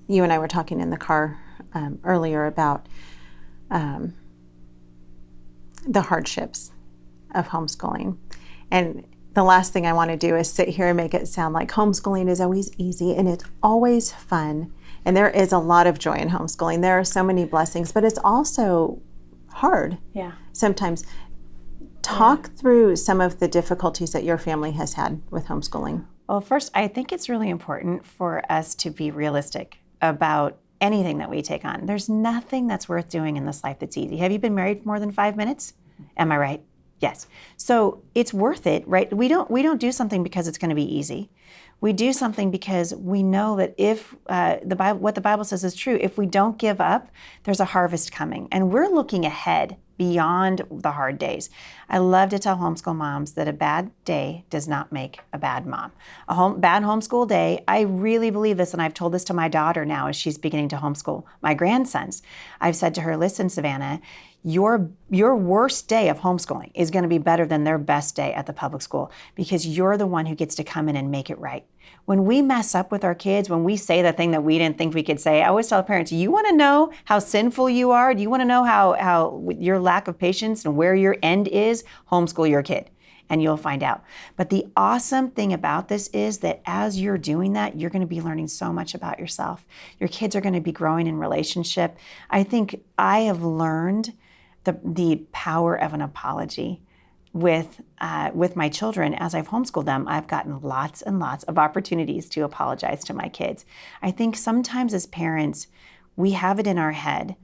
You and I were talking in the car earlier about the hardships of homeschooling. And the last thing I want to do is sit here and make it sound like homeschooling is always easy and it's always fun. And there is a lot of joy in homeschooling. There are so many blessings, but it's also hard. Yeah. Sometimes. Talk through some of the difficulties that your family has had with homeschooling. Well, first, I think it's really important for us to be realistic about anything that we take on. There's nothing that's worth doing in this life that's easy. Have you been married for more than 5 minutes? Am I right? Yes. So it's worth it, right? We don't do something because it's going to be easy. We do something because we know that if what the Bible says is true, if we don't give up, there's a harvest coming. And we're looking ahead beyond the hard days. I love to tell homeschool moms that a bad day does not make a bad mom. Bad homeschool day, I really believe this, and I've told this to my daughter now as she's beginning to homeschool my grandsons. I've said to her, listen, Savannah, your worst day of homeschooling is going to be better than their best day at the public school because you're the one who gets to come in and make it right. When we mess up with our kids, when we say the thing that we didn't think we could say, I always tell parents, you want to know how sinful you are? Do you want to know how your lack of patience and where your end is? Homeschool your kid and you'll find out. But the awesome thing about this is that as you're doing that, you're going to be learning so much about yourself. Your kids are going to be growing in relationship. I think I have learned the power of an apology with my children. As I've homeschooled them, I've gotten lots and lots of opportunities to apologize to my kids. I think sometimes as parents, we have it in our head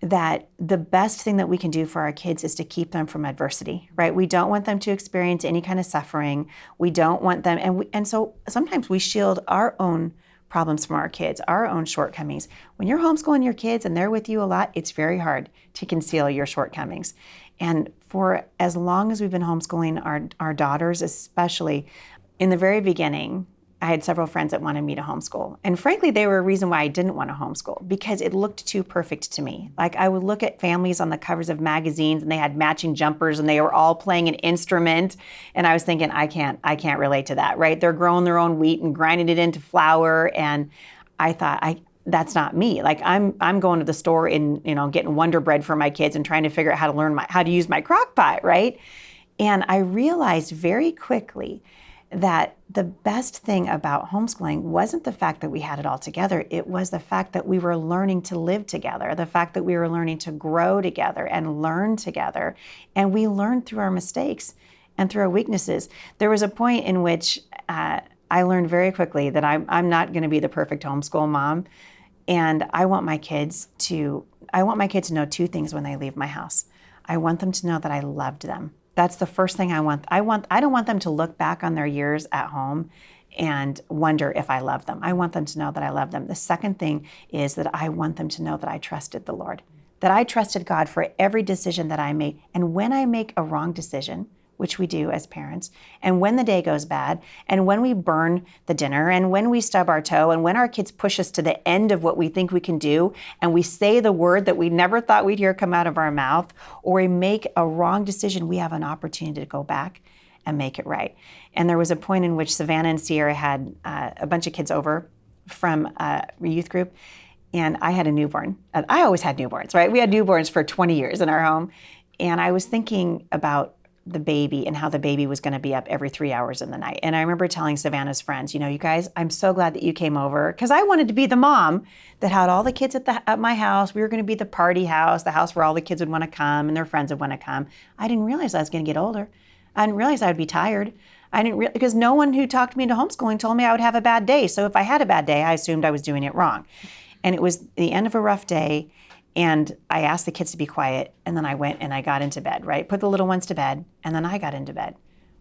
that the best thing that we can do for our kids is to keep them from adversity, right? We don't want them to experience any kind of suffering. We don't want them, and so sometimes we shield our own problems from our kids, our own shortcomings. When you're homeschooling your kids and they're with you a lot, it's very hard to conceal your shortcomings. And for as long as we've been homeschooling our daughters, especially in the very beginning, I had several friends that wanted me to homeschool. And frankly, they were a reason why I didn't want to homeschool because it looked too perfect to me. Like I would look at families on the covers of magazines and they had matching jumpers and they were all playing an instrument. And I was thinking, I can't relate to that, right? They're growing their own wheat and grinding it into flour. And I thought, that's not me. Like I'm going to the store and getting Wonder Bread for my kids and trying to figure out how to learn how to use my crock pot, right? And I realized very quickly that the best thing about homeschooling wasn't the fact that we had it all together. It was the fact that we were learning to live together, the fact that we were learning to grow together and learn together. And we learned through our mistakes and through our weaknesses. There was a point in which I learned very quickly that I'm not going to be the perfect homeschool mom. And I want my kids to know two things when they leave my house. I want them to know that I loved them. That's the first thing I want. I don't want them to look back on their years at home and wonder if I love them. I want them to know that I love them. The second thing is that I want them to know that I trusted the Lord, that I trusted God for every decision that I made. And when I make a wrong decision, which we do as parents, and when the day goes bad, and when we burn the dinner, and when we stub our toe, and when our kids push us to the end of what we think we can do, and we say the word that we never thought we'd hear come out of our mouth, or we make a wrong decision, we have an opportunity to go back and make it right. And there was a point in which Savannah and Sierra had a bunch of kids over from a youth group, and I had a newborn. I always had newborns, right? We had newborns for 20 years in our home, and I was thinking about the baby and how the baby was going to be up every 3 hours in the night. And I remember telling Savannah's friends, you guys, I'm so glad that you came over because I wanted to be the mom that had all the kids at my house. We were going to be the party house, the house where all the kids would want to come and their friends would want to come. I didn't realize I was going to get older. I didn't realize I would be tired. Because no one who talked me into homeschooling told me I would have a bad day. So if I had a bad day, I assumed I was doing it wrong. And it was the end of a rough day. And I asked the kids to be quiet, and then I went and I got into bed, right? Put the little ones to bed, and then I got into bed.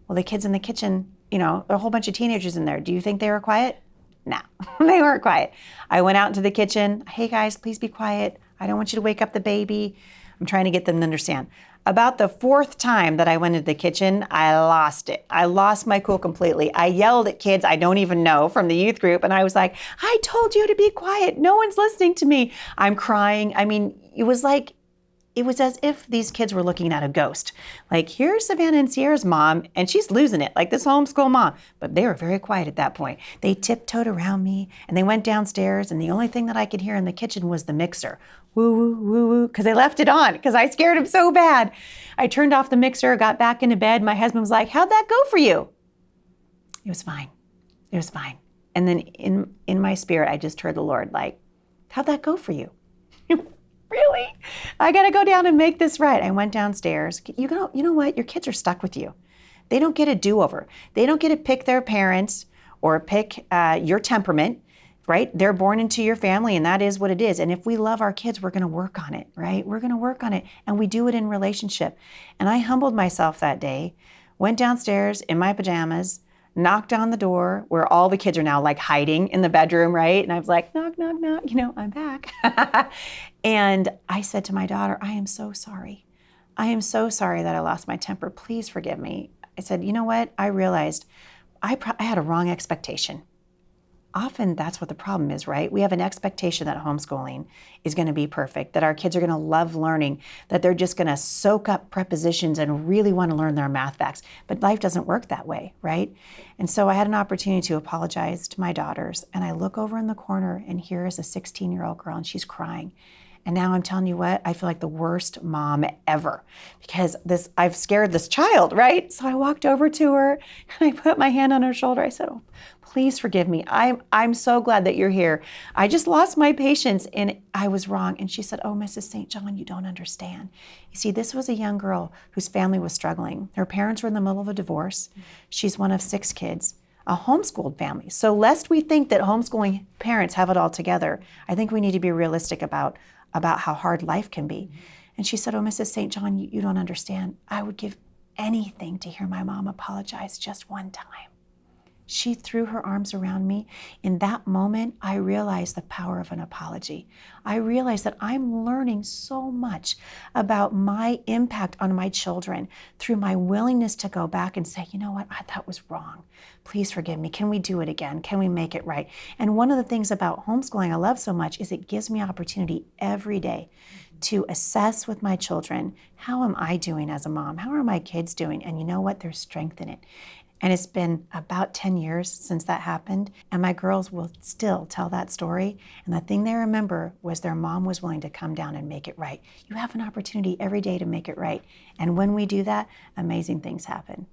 Well, the kids in the kitchen, there are a whole bunch of teenagers in there. Do you think they were quiet? No, they weren't quiet. I went out into the kitchen. Hey, guys, please be quiet. I don't want you to wake up the baby. I'm trying to get them to understand. About the fourth time that I went into the kitchen, I lost it. I lost my cool completely. I yelled at kids I don't even know from the youth group, and I was like, I told you to be quiet. No one's listening to me. I'm crying. I mean, it was like it was as if these kids were looking at a ghost. Like, here's Savannah and Sierra's mom, and she's losing it, like this homeschool mom. But they were very quiet at that point. They tiptoed around me, and they went downstairs, and the only thing that I could hear in the kitchen was the mixer. Woo, woo, woo, woo, because they left it on, because I scared him so bad. I turned off the mixer, got back into bed. My husband was like, how'd that go for you? It was fine. It was fine. And then in my spirit, I just heard the Lord like, how'd that go for you? Really? I got to go down and make this right. I went downstairs. You know what? Your kids are stuck with you. They don't get a do-over. They don't get to pick their parents or pick your temperament, right? They're born into your family, and that is what it is. And if we love our kids, we're going to work on it, right? We're going to work on it, and we do it in relationship. And I humbled myself that day, went downstairs in my pajamas, knocked on the door where all the kids are now like hiding in the bedroom, right? And I was like, knock, knock, knock, I'm back. And I said to my daughter, I am so sorry. I am so sorry that I lost my temper. Please forgive me. I said, you know what? I realized I had a wrong expectation. Often that's what the problem is, right? We have an expectation that homeschooling is going to be perfect, that our kids are going to love learning, that they're just going to soak up prepositions and really want to learn their math facts. But life doesn't work that way, right? And so I had an opportunity to apologize to my daughters, and I look over in the corner, and here is a 16-year-old girl, and she's crying. And now I'm telling you what, I feel like the worst mom ever because I've scared this child, right? So I walked over to her and I put my hand on her shoulder. I said, oh, please forgive me. I'm so glad that you're here. I just lost my patience and I was wrong. And she said, oh, Mrs. St. John, you don't understand. You see, this was a young girl whose family was struggling. Her parents were in the middle of a divorce. She's one of 6 kids. A homeschooled family. So lest we think that homeschooling parents have it all together, I think we need to be realistic about how hard life can be. And she said, oh, Mrs. St. John, you don't understand. I would give anything to hear my mom apologize just one time. She threw her arms around me. In that moment, I realized the power of an apology. I realized that I'm learning so much about my impact on my children through my willingness to go back and say, you know what, that was wrong. Please forgive me. Can we do it again? Can we make it right? And one of the things about homeschooling I love so much is it gives me opportunity every day to assess with my children, how am I doing as a mom? How are my kids doing? And you know what? There's strength in it. And it's been about 10 years since that happened. And my girls will still tell that story. And the thing they remember was their mom was willing to come down and make it right. You have an opportunity every day to make it right. And when we do that, amazing things happen.